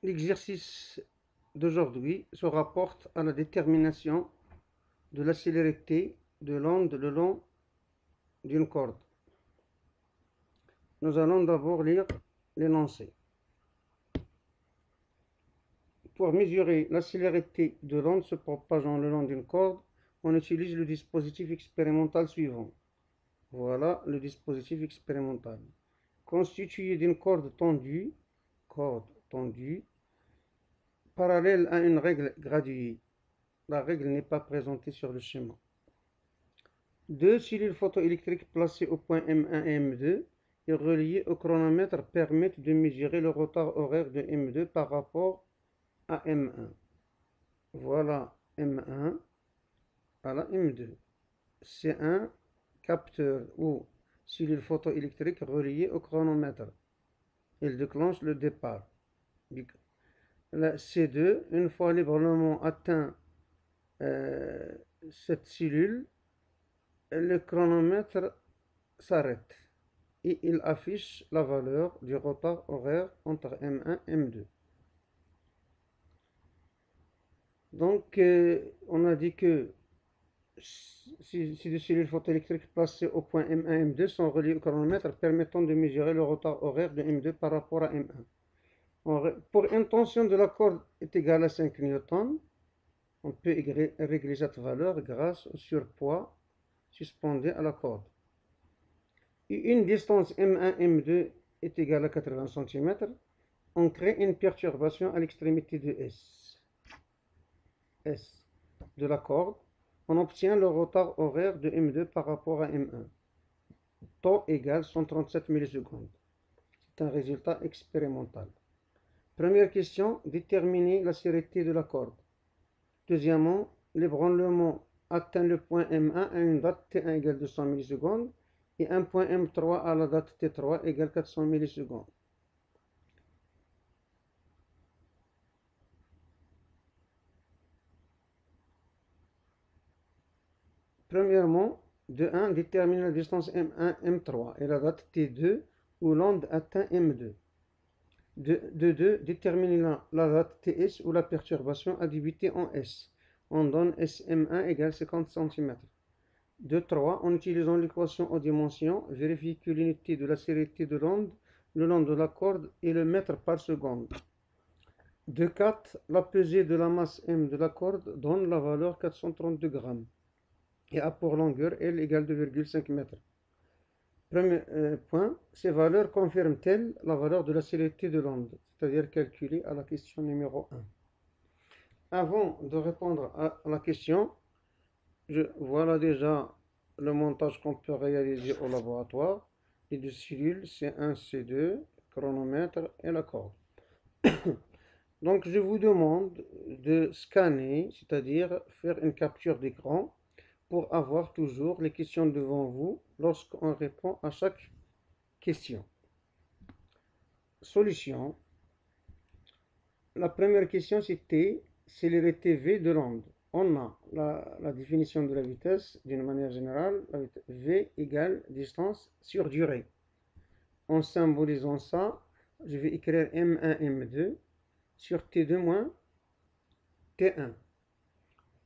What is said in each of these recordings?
L'exercice d'aujourd'hui se rapporte à la détermination de la célérité de l'onde le long d'une corde. Nous allons d'abord lire l'énoncé. Pour mesurer la célérité de l'onde se propageant le long d'une corde, on utilise le dispositif expérimental suivant. Voilà le dispositif expérimental. Constitué d'une corde tendue, parallèle à une règle graduée. La règle n'est pas présentée sur le schéma. Deux cellules photoélectriques placées au point M1 et M2 et reliées au chronomètre permettent de mesurer le retard horaire de M2 par rapport à M1. Voilà M1, voilà M2. C'est un capteur ou cellule photoélectrique reliée au chronomètre. Il déclenche le départ. La C2, une fois librement atteint cette cellule, le chronomètre s'arrête et il affiche la valeur du retard horaire entre M1 et M2. Donc, on a dit que ces deux cellules photoélectriques placées au point M1 et M2 sont reliées au chronomètre permettant de mesurer le retard horaire de M2 par rapport à M1. Pour une tension de la corde est égale à 5 newtons, on peut régler cette valeur grâce au surpoids suspendu à la corde. Et une distance M1-M2 est égale à 80 cm, on crée une perturbation à l'extrémité de S de la corde. On obtient le retard horaire de M2 par rapport à M1. Taux égale 137 millisecondes. C'est un résultat expérimental. Première question, déterminer la célérité de la corde. Deuxièmement, l'ébranlement atteint le point M1 à une date T1 égale 200 millisecondes et un point M3 à la date T3 égale 400 millisecondes. Premièrement, de 1, déterminer la distance M1, M3 et la date T2 où l'onde atteint M2. De 2, déterminer la date TS où la perturbation a débuté en S. On donne SM1 égale 50 cm. De 3, en utilisant l'équation aux dimensions, vérifier que l'unité de la célérité de l'onde le long de la corde est le mètre par seconde. De 4, la pesée de la masse M de la corde donne la valeur 432 grammes et a pour longueur L égale 2,5 mètres. Premier point, ces valeurs confirment-elles la valeur de la célérité de l'onde, c'est-à-dire calculée à la question numéro 1. Avant de répondre à la question, voilà déjà le montage qu'on peut réaliser au laboratoire. Les deux cellules, C1, C2, chronomètre et la corde. Donc je vous demande de scanner, c'est-à-dire faire une capture d'écran pour avoir toujours les questions devant vous lorsqu'on répond à chaque question. Solution. La première question c'était célérité V de l'onde. On a la définition de la vitesse d'une manière générale. V égale distance sur durée. En symbolisant ça, je vais écrire M1, M2 sur T2 moins T1.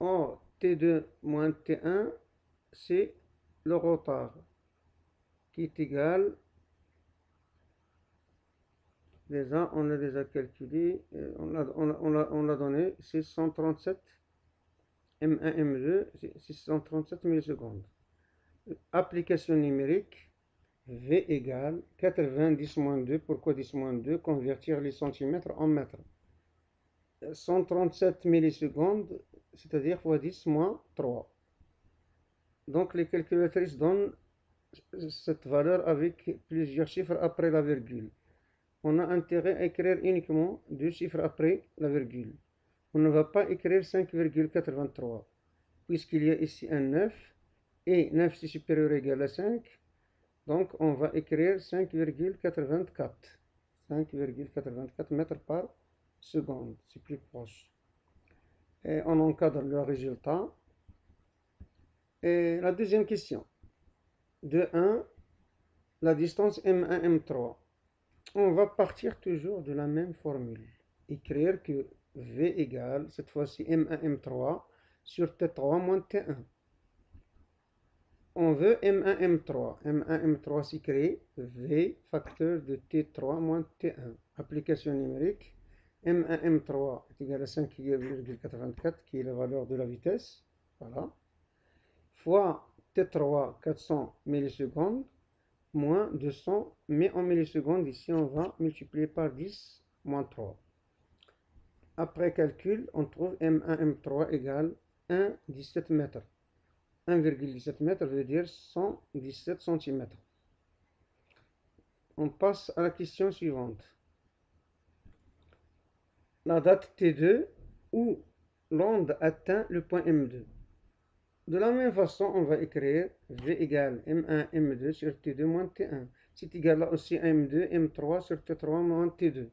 Or, T2 moins T1, c'est le retard qui est égal, déjà on l'a déjà calculé, on l'a donné, c'est 137 M1, M2, c'est 137 millisecondes. Application numérique, V égale 90 moins 2, pourquoi 10 moins 2, convertir les centimètres en mètres. 137 millisecondes, c'est-à-dire x 10 moins 3. Donc les calculatrices donnent cette valeur avec plusieurs chiffres après la virgule. On a intérêt à écrire uniquement deux chiffres après la virgule. On ne va pas écrire 5,83 puisqu'il y a ici un 9 et 9 c'est supérieur ou égal à 5. Donc on va écrire 5,84. 5,84 mètres par seconde. C'est plus proche. Et on encadre le résultat. Et la deuxième question. De 1, la distance M1, M3. On va partir toujours de la même formule. écrire que V égale, cette fois-ci M1, M3 sur T3 moins T1. On veut M1, M3. M1, M3 s'écrit V facteur de T3 moins T1. Application numérique. M1, M3 est égal à 5,84 qui est la valeur de la vitesse. Voilà. Fois T3, 400 millisecondes, moins 200, mais en millisecondes, ici on va multiplier par 10 moins 3. Après calcul, on trouve M1, M3 égale 1,17 mètres. 1,17 mètres veut dire 117 cm. On passe à la question suivante. La date T2 où l'onde atteint le point M2. De la même façon, on va écrire V égale M1, M2 sur T2 moins T1. C'est égal là aussi à M2, M3 sur T3 moins T2.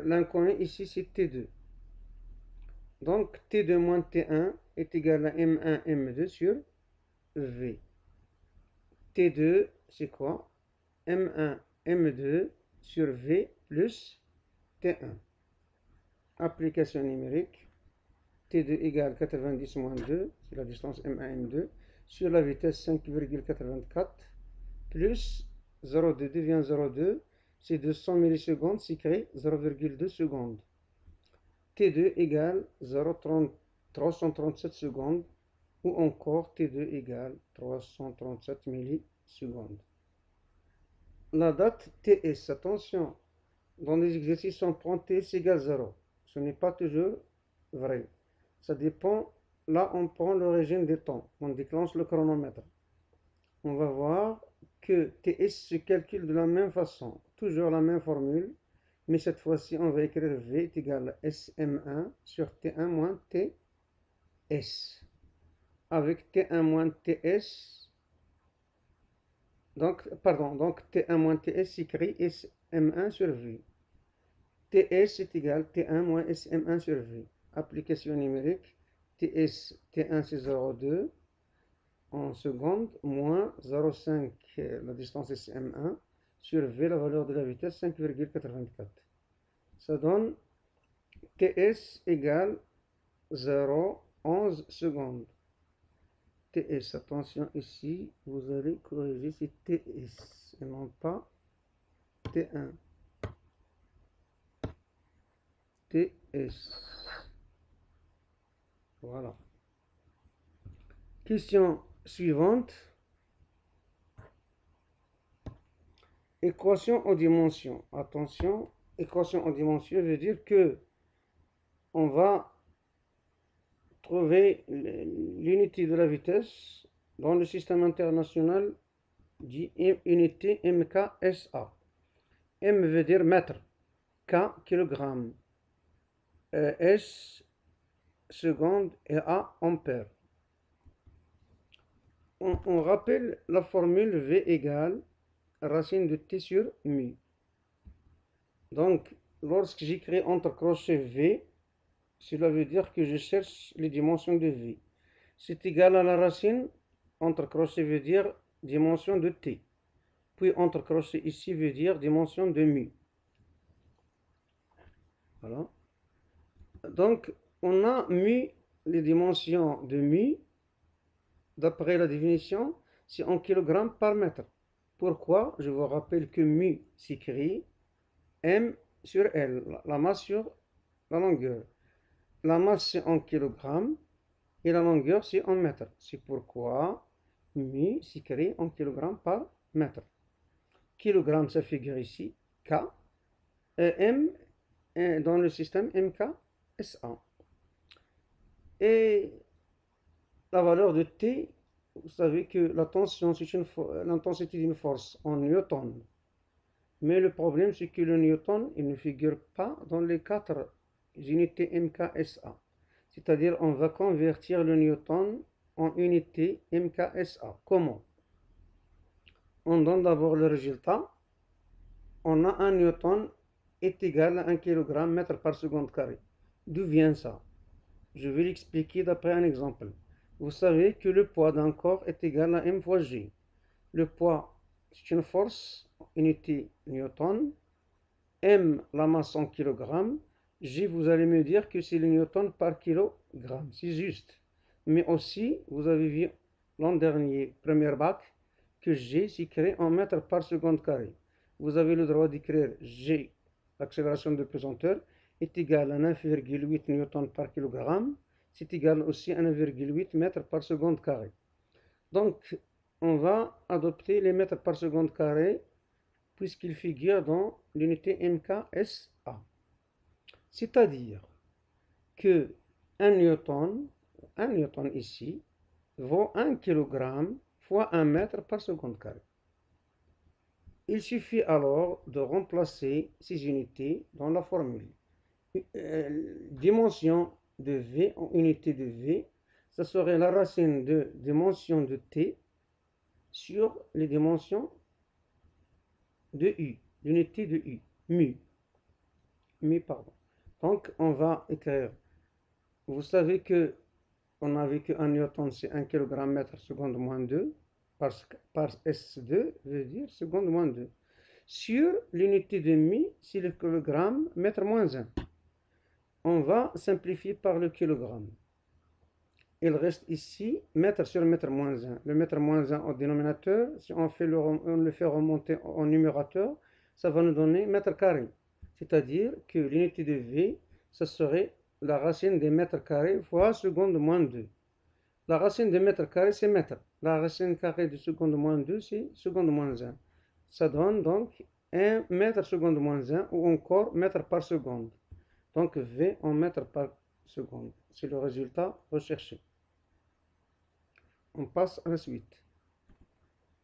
L'inconnu ici, c'est T2. Donc, T2 moins T1 est égal à M1, M2 sur V. T2, c'est quoi? M1, M2 sur V plus T1. Application numérique. T2 égale 90 moins 2, c'est la distance M1, M2, sur la vitesse 5,84, plus 0,2 devient 0,2, c'est 200 millisecondes, s'écrit 0,2 secondes. T2 égale 337 secondes, ou encore T2 égale 337 millisecondes. La date TS, attention, dans les exercices on prend TS égale 0. Ce n'est pas toujours vrai. Ça dépend, là on prend l'origine des temps, on déclenche le chronomètre. On va voir que TS se calcule de la même façon, toujours la même formule, mais cette fois-ci on va écrire V est égal à SM1 sur T1 moins TS. Avec T1 moins TS, donc T1 moins TS s'écrit SM1 sur V. TS est égal à T1 moins SM1 sur V. Application numérique, TS, T1 c'est 0,2 en secondes, moins 0,5 la distance SM1 sur V, la valeur de la vitesse 5,84. Ça donne TS égale 0,11 secondes. TS, attention ici, vous allez corriger, c'est TS et non pas T1. TS. Voilà. Question suivante. Équation en dimension. Attention, équation en dimension veut dire que on va trouver l'unité de la vitesse dans le système international dit unité MKSA. M veut dire mètre, K kilogramme, S seconde et A ampère. On rappelle la formule V égale racine de T sur mu. Donc, lorsque j'écris entre crochets V, cela veut dire que je cherche les dimensions de V. C'est égal à la racine, entre crochets veut dire dimension de T. Puis entre crochets ici veut dire dimension de mu. Voilà. Donc, on a mu, les dimensions de mu, d'après la définition, c'est en kilogrammes par mètre. Pourquoi? Je vous rappelle que mu s'écrit M sur L, la masse sur la longueur. La masse c'est en kilogrammes et la longueur c'est en mètres. C'est pourquoi mu s'écrit en kilogrammes par mètre. Kilogramme ça figure ici, K, M dans le système MKSA. Et la valeur de T, vous savez que la tension c'est l'intensité d'une force en newton. Mais le problème c'est que le newton il ne figure pas dans les 4 unités MKSA. C'est-à-dire on va convertir le newton en unité MKSA. Comment? On donne d'abord le résultat. On a un newton est égal à 1 kg mètre par seconde carré. D'où vient ça? Je vais l'expliquer d'après un exemple. Vous savez que le poids d'un corps est égal à m fois g. Le poids, c'est une force, unité newton. M, la masse en kilogrammes, G, vous allez me dire que c'est le newton par kilogramme, c'est juste. Mais aussi, vous avez vu l'an dernier, premier bac, que G s'écrit en mètres par seconde carré. Vous avez le droit d'écrire G, l'accélération de pesanteur, est égal à 9,8 newton par kilogramme, c'est égal aussi à 9,8 mètres par seconde carré. Donc, on va adopter les mètres par seconde carré puisqu'il figure dans l'unité MKSA. C'est-à-dire que un newton ici vaut 1 kg fois 1 mètre par seconde carré. Il suffit alors de remplacer ces unités dans la formule. Dimension de V en unité de V, ça serait la racine de dimension de T sur les dimensions de U, l'unité de U, mu, pardon. Donc, on va écrire, vous savez que on a vu qu'un newton, c'est 1 kg mètre seconde moins 2, par S2 veut dire seconde moins 2. Sur l'unité de mi, c'est le kilogramme mètre moins 1. On va simplifier par le kilogramme. Il reste ici mètre sur mètre moins 1. Le mètre moins 1 au dénominateur, si on le fait remonter au numérateur, ça va nous donner mètre carré. C'est-à-dire que l'unité de V, ça serait la racine des mètres carrés fois seconde moins 2. La racine des mètres carrés, c'est mètre. La racine carrée de seconde moins 2, c'est seconde moins 1. Ça donne donc 1 mètre seconde moins 1 ou encore mètre par seconde. Donc V en mètre par seconde. C'est le résultat recherché. On passe à la suite.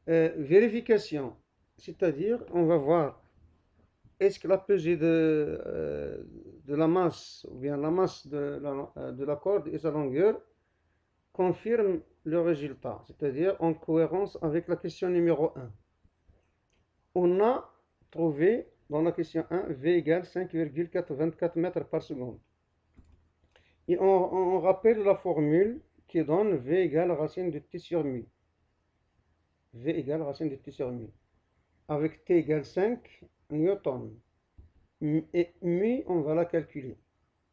Vérification. C'est-à-dire, on va voir est-ce que la pesée de la masse, ou bien la masse de la corde et sa longueur confirme le résultat, c'est-à-dire en cohérence avec la question numéro 1. On a trouvé dans la question 1 V égale 5,424 mètres par seconde. Et on rappelle la formule qui donne V égale racine de T sur mu. V égale racine de T sur mu. Avec T égale 5 newtons. Et mu, on va la calculer.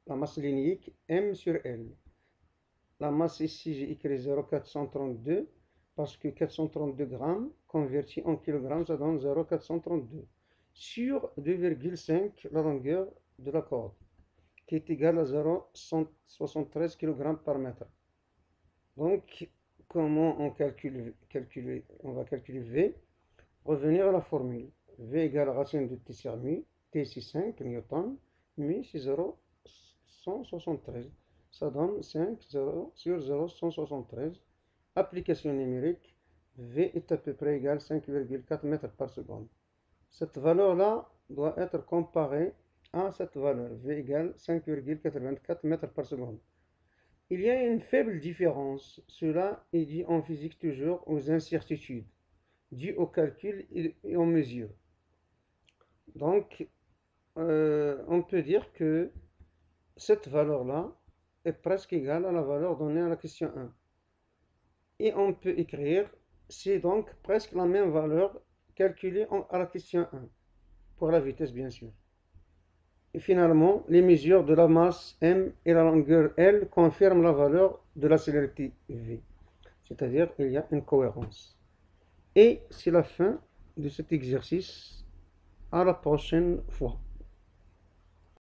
La masse linéique M sur L. La masse ici, j'ai écrit 0,432 parce que 432 grammes converti en kilogrammes, ça donne 0,432 sur 2,5 la longueur de la corde, qui est égale à 0,173 kg par mètre. Donc, comment on va calculer V? Revenir à la formule. V égale racine de T sur mu. T c'est 5 newtons, mu c'est 0,173. Ça donne 5 0 sur 0,173. Application numérique, V est à peu près égal à 5,4 mètres par seconde. Cette valeur-là doit être comparée à cette valeur, V égale 5,84 mètres par seconde. Il y a une faible différence, cela est dit en physique toujours aux incertitudes, dues au calcul et aux mesures. Donc, on peut dire que cette valeur-là est presque égale à la valeur donnée à la question 1. Et on peut écrire, c'est donc presque la même valeur calculée à la question 1, pour la vitesse bien sûr. Et finalement, les mesures de la masse M et la longueur L confirment la valeur de la célérité V. C'est-à-dire qu'il y a une cohérence. Et c'est la fin de cet exercice. À la prochaine fois.